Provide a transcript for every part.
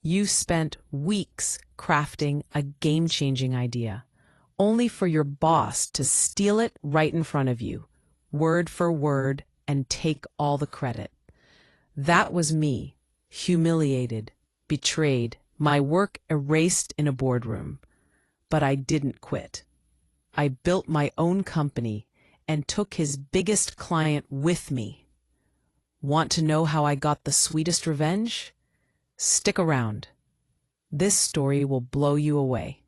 You spent weeks crafting a game-changing idea, only for your boss to steal it right in front of you, word for word, and take all the credit. That was me, humiliated, betrayed, my work erased in a boardroom. But I didn't quit. I built my own company and took his biggest client with me. Want to know how I got the sweetest revenge? Stick around. This story will blow you away.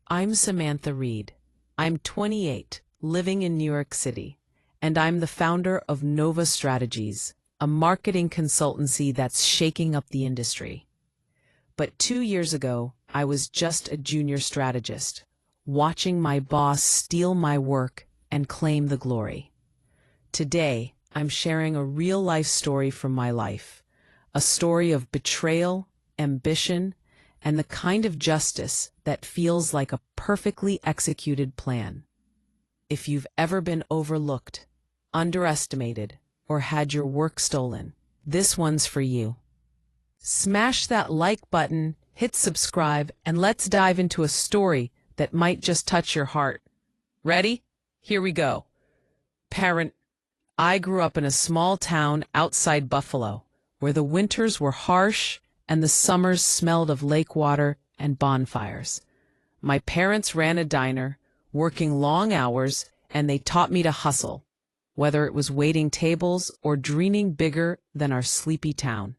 I'm Samantha Reed. I'm 28, living in New York City, and I'm the founder of Nova Strategies, a marketing consultancy that's shaking up the industry. But 2 years ago, I was just a junior strategist, watching my boss steal my work and claim the glory. Today, I'm sharing a real-life story from my life, a story of betrayal, ambition, and the kind of justice that feels like a perfectly executed plan. If you've ever been overlooked, underestimated, or had your work stolen, this one's for you. Smash that like button, hit subscribe, and let's dive into a story that might just touch your heart. Ready? Here we go. Parent, I grew up in a small town outside Buffalo, where the winters were harsh and the summers smelled of lake water and bonfires. My parents ran a diner, working long hours, and they taught me to hustle, whether it was waiting tables or dreaming bigger than our sleepy town.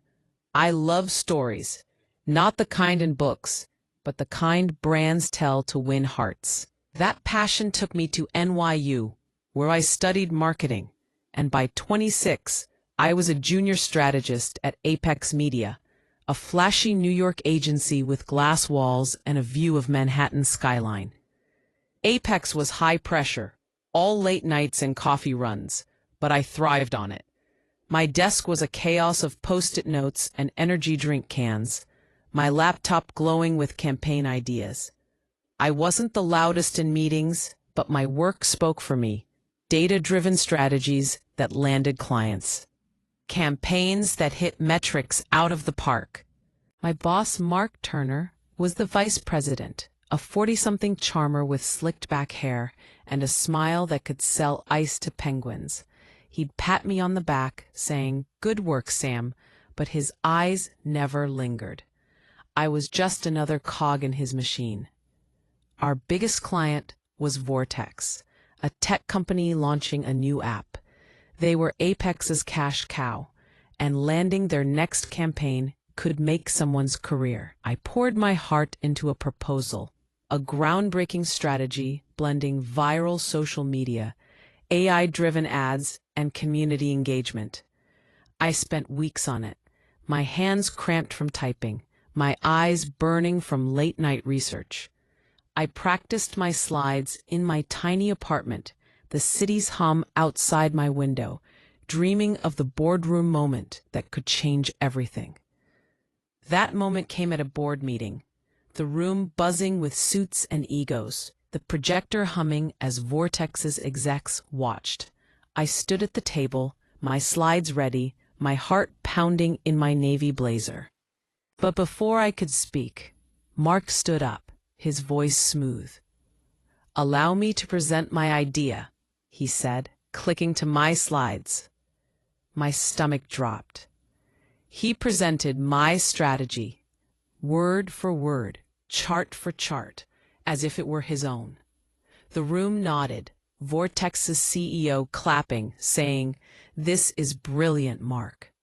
I love stories, not the kind in books, but the kind brands tell to win hearts. That passion took me to NYU, where I studied marketing, and by 26, I was a junior strategist at Apex Media, a flashy New York agency with glass walls and a view of Manhattan's skyline. Apex was high pressure, all late nights and coffee runs, but I thrived on it. My desk was a chaos of Post-it notes and energy drink cans, my laptop glowing with campaign ideas. I wasn't the loudest in meetings, but my work spoke for me. Data-driven strategies that landed clients. Campaigns that hit metrics out of the park. My boss, Mark Turner, was the vice president, a 40-something charmer with slicked back hair and a smile that could sell ice to penguins. He'd pat me on the back, saying, "Good work, Sam," but his eyes never lingered. I was just another cog in his machine. Our biggest client was Vortex, a tech company launching a new app. They were Apex's cash cow, and landing their next campaign could make someone's career. I poured my heart into a proposal, a groundbreaking strategy blending viral social media, AI-driven ads, and community engagement. I spent weeks on it, my hands cramped from typing, my eyes burning from late-night research. I practiced my slides in my tiny apartment, the city's hum outside my window, dreaming of the boardroom moment that could change everything. That moment came at a board meeting, the room buzzing with suits and egos, the projector humming as Vortex's execs watched. I stood at the table, my slides ready, my heart pounding in my navy blazer. But before I could speak, Mark stood up, his voice smooth. "Allow me to present my idea," he said, clicking to my slides. My stomach dropped. He presented my strategy, word for word, chart for chart, as if it were his own. The room nodded, Vortex's CEO clapping, saying, "This is brilliant, Mark."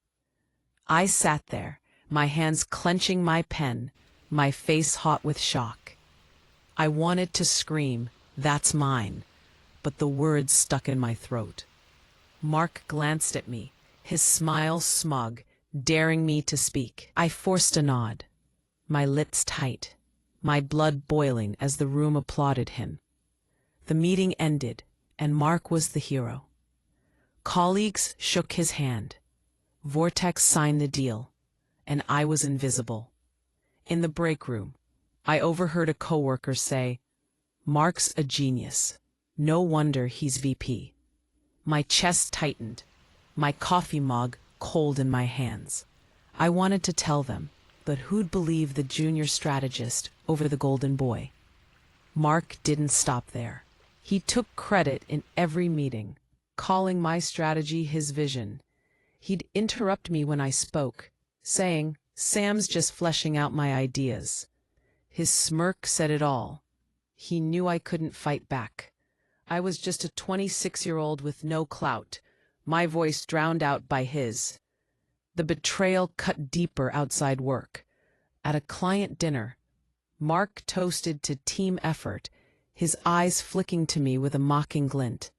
I sat there, my hands clenching my pen, my face hot with shock. I wanted to scream, "That's mine," but the words stuck in my throat. Mark glanced at me, his smile smug, daring me to speak. I forced a nod, my lips tight, my blood boiling as the room applauded him. The meeting ended, and Mark was the hero. Colleagues shook his hand. Vortex signed the deal, and I was invisible. In the break room, I overheard a coworker say, "Mark's a genius. No wonder he's VP." My chest tightened, my coffee mug cold in my hands. I wanted to tell them, but who'd believe the junior strategist over the golden boy? Mark didn't stop there. He took credit in every meeting, calling my strategy his vision. He'd interrupt me when I spoke, saying, "Sam's just fleshing out my ideas." His smirk said it all. He knew I couldn't fight back. I was just a 26-year-old with no clout, my voice drowned out by his. The betrayal cut deeper outside work. At a client dinner, Mark toasted to team effort, his eyes flicking to me with a mocking glint.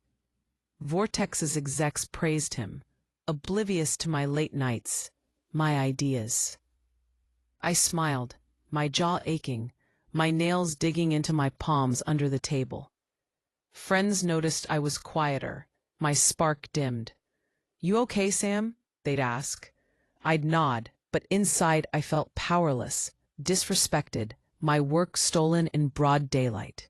Vortex's execs praised him, oblivious to my late nights, my ideas. I smiled, my jaw aching, my nails digging into my palms under the table. Friends noticed I was quieter, my spark dimmed. "You okay, Sam?" they'd ask. I'd nod, but inside I felt powerless, disrespected, my work stolen in broad daylight.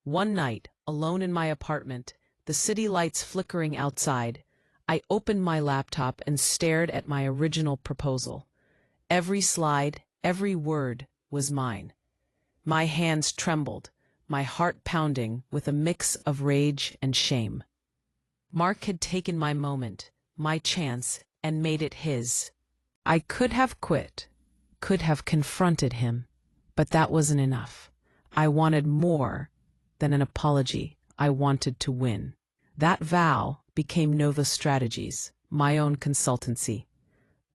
One night, alone in my apartment, the city lights flickering outside, I opened my laptop and stared at my original proposal. Every slide, every word was mine. My hands trembled, my heart pounding with a mix of rage and shame. Mark had taken my moment, my chance, and made it his. I could have quit, could have confronted him, but that wasn't enough. I wanted more than an apology. I wanted to win. That vow became Nova Strategies, my own consultancy.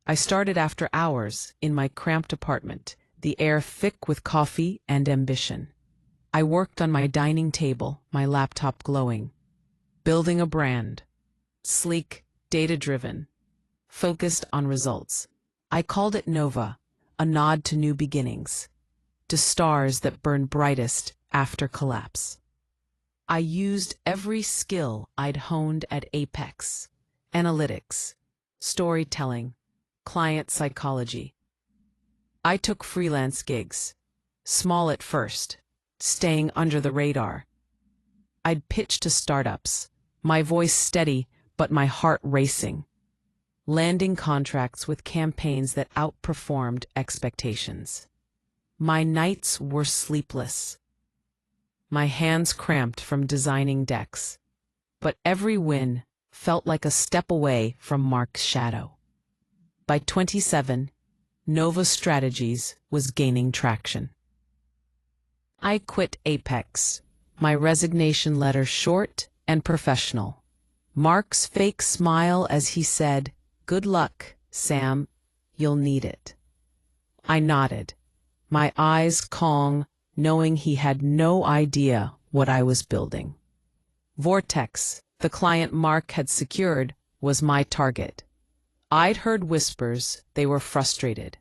I started after hours in my cramped apartment, the air thick with coffee and ambition. I worked on my dining table, my laptop glowing, building a brand, sleek, data-driven, focused on results. I called it Nova, a nod to new beginnings, to stars that burn brightest after collapse. I used every skill I'd honed at Apex: analytics, storytelling, client psychology. I took freelance gigs, small at first, staying under the radar. I'd pitch to startups, my voice steady but my heart racing, landing contracts with campaigns that outperformed expectations. My nights were sleepless, my hands cramped from designing decks, but every win felt like a step away from Mark's shadow. By 27, Nova Strategies was gaining traction. I quit Apex, my resignation letter short and professional. Mark's fake smile as he said, "Good luck, Sam, you'll need it." I nodded, my eyes calm, knowing he had no idea what I was building. Vortex, the client Mark had secured, was my target. I'd heard whispers they were frustrated.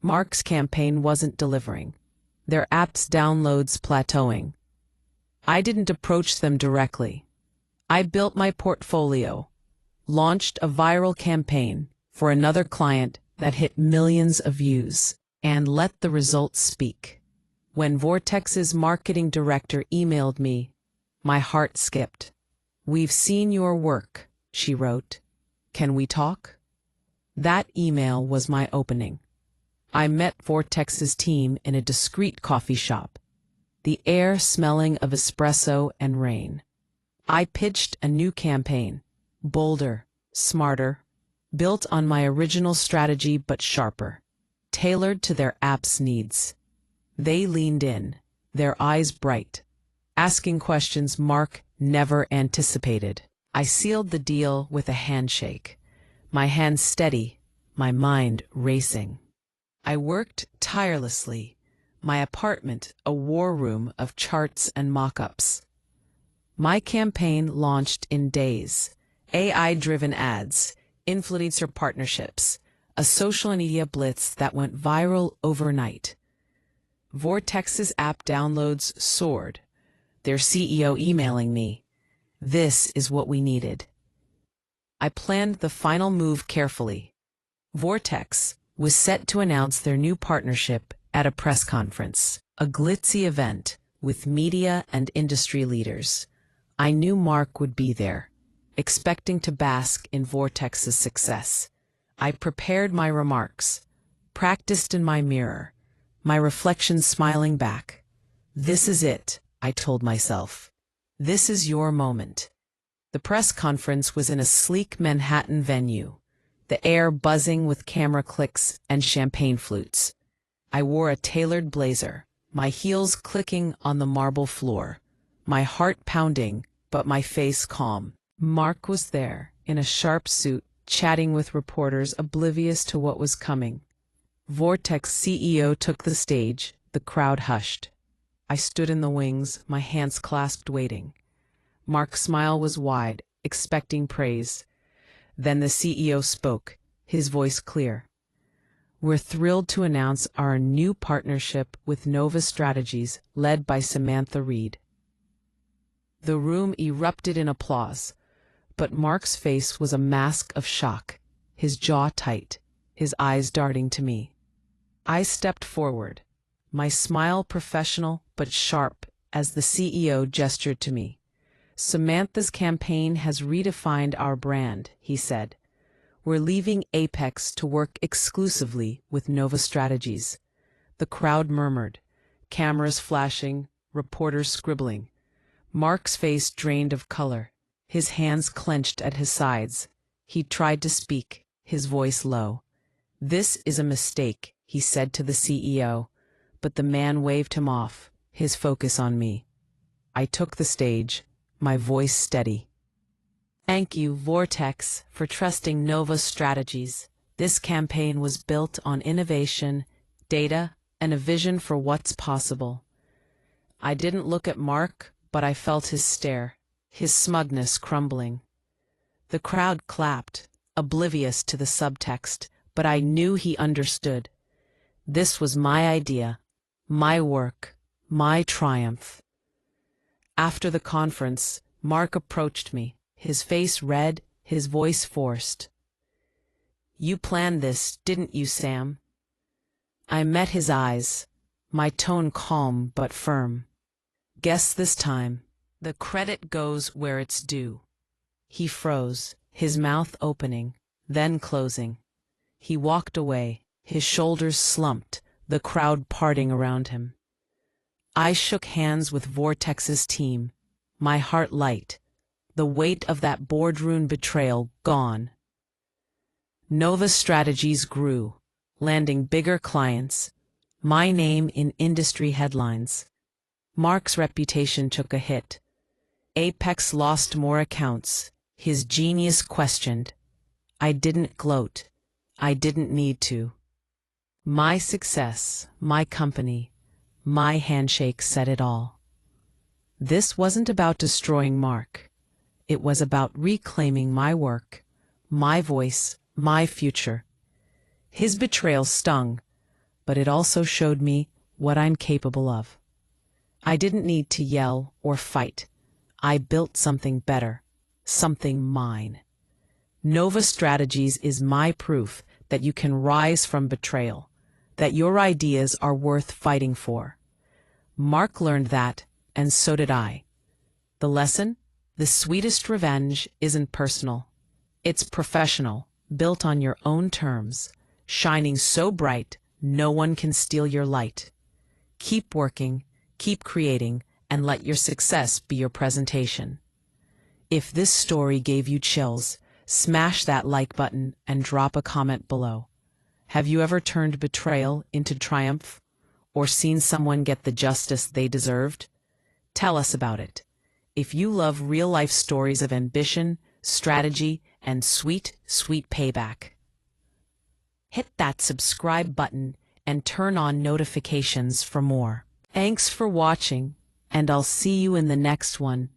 Mark's campaign wasn't delivering, their app's downloads plateauing. I didn't approach them directly. I built my portfolio, launched a viral campaign for another client that hit millions of views, and let the results speak. When Vortex's marketing director emailed me, my heart skipped. "We've seen your work," she wrote. "Can we talk?" That email was my opening. I met Vortex's team in a discreet coffee shop, the air smelling of espresso and rain. I pitched a new campaign, bolder, smarter, built on my original strategy but sharper, tailored to their app's needs. They leaned in, their eyes bright, asking questions Mark never anticipated. I sealed the deal with a handshake, my hands steady, my mind racing. I worked tirelessly, my apartment a war room of charts and mock-ups. My campaign launched in days, AI-driven ads, influencer partnerships, a social media blitz that went viral overnight. Vortex's app downloads soared, their CEO emailing me, "This is what we needed." I planned the final move carefully. Vortex was set to announce their new partnership at a press conference, a glitzy event with media and industry leaders. I knew Mark would be there, expecting to bask in Vortex's success. I prepared my remarks, practiced in my mirror, my reflection smiling back. This is it, I told myself. This is your moment. The press conference was in a sleek Manhattan venue, the air buzzing with camera clicks and champagne flutes. I wore a tailored blazer, my heels clicking on the marble floor, my heart pounding, but my face calm. Mark was there, in a sharp suit, chatting with reporters oblivious to what was coming. Vortex CEO took the stage, the crowd hushed. I stood in the wings, my hands clasped, waiting. Mark's smile was wide, expecting praise. Then the CEO spoke, his voice clear. We're thrilled to announce our new partnership with Nova Strategies, led by Samantha Reed. The room erupted in applause, but Mark's face was a mask of shock, his jaw tight, his eyes darting to me. I stepped forward, my smile professional but sharp as the CEO gestured to me. Samantha's campaign has redefined our brand, he said. We're leaving Apex to work exclusively with Nova Strategies. The crowd murmured, cameras flashing, reporters scribbling. Mark's face drained of color, his hands clenched at his sides. He tried to speak, his voice low. This is a mistake, he said to the CEO, but the man waved him off, his focus on me. I took the stage, my voice steady. Thank you, Vortex, for trusting Nova Strategies. This campaign was built on innovation, data, and a vision for what's possible. I didn't look at Mark, but I felt his stare, his smugness crumbling. The crowd clapped, oblivious to the subtext, but I knew he understood. This was my idea, my work, my triumph. After the conference, Mark approached me, his face red, his voice forced. You planned this, didn't you, Sam? I met his eyes, my tone calm but firm. Guess this time, the credit goes where it's due. He froze, his mouth opening, then closing. He walked away, his shoulders slumped, the crowd parting around him. I shook hands with Vortex's team, my heart light, the weight of that boardroom betrayal gone. Nova Strategies grew, landing bigger clients, my name in industry headlines. Mark's reputation took a hit. Apex lost more accounts, his genius questioned. I didn't gloat. I didn't need to. My success, my company, my handshake said it all. This wasn't about destroying Mark. It was about reclaiming my work, my voice, my future. His betrayal stung, but it also showed me what I'm capable of. I didn't need to yell or fight. I built something better, something mine. Nova Strategies is my proof that you can rise from betrayal, that your ideas are worth fighting for. Mark learned that, and so did I. The lesson? The sweetest revenge isn't personal. It's professional, built on your own terms, shining so bright no one can steal your light. Keep working, keep creating, and let your success be your presentation. If this story gave you chills, smash that like button and drop a comment below. Have you ever turned betrayal into triumph? Or seen someone get the justice they deserved? Tell us about it. If you love real-life stories of ambition, strategy, and sweet, sweet payback, hit that subscribe button and turn on notifications for more. Thanks for watching, and I'll see you in the next one.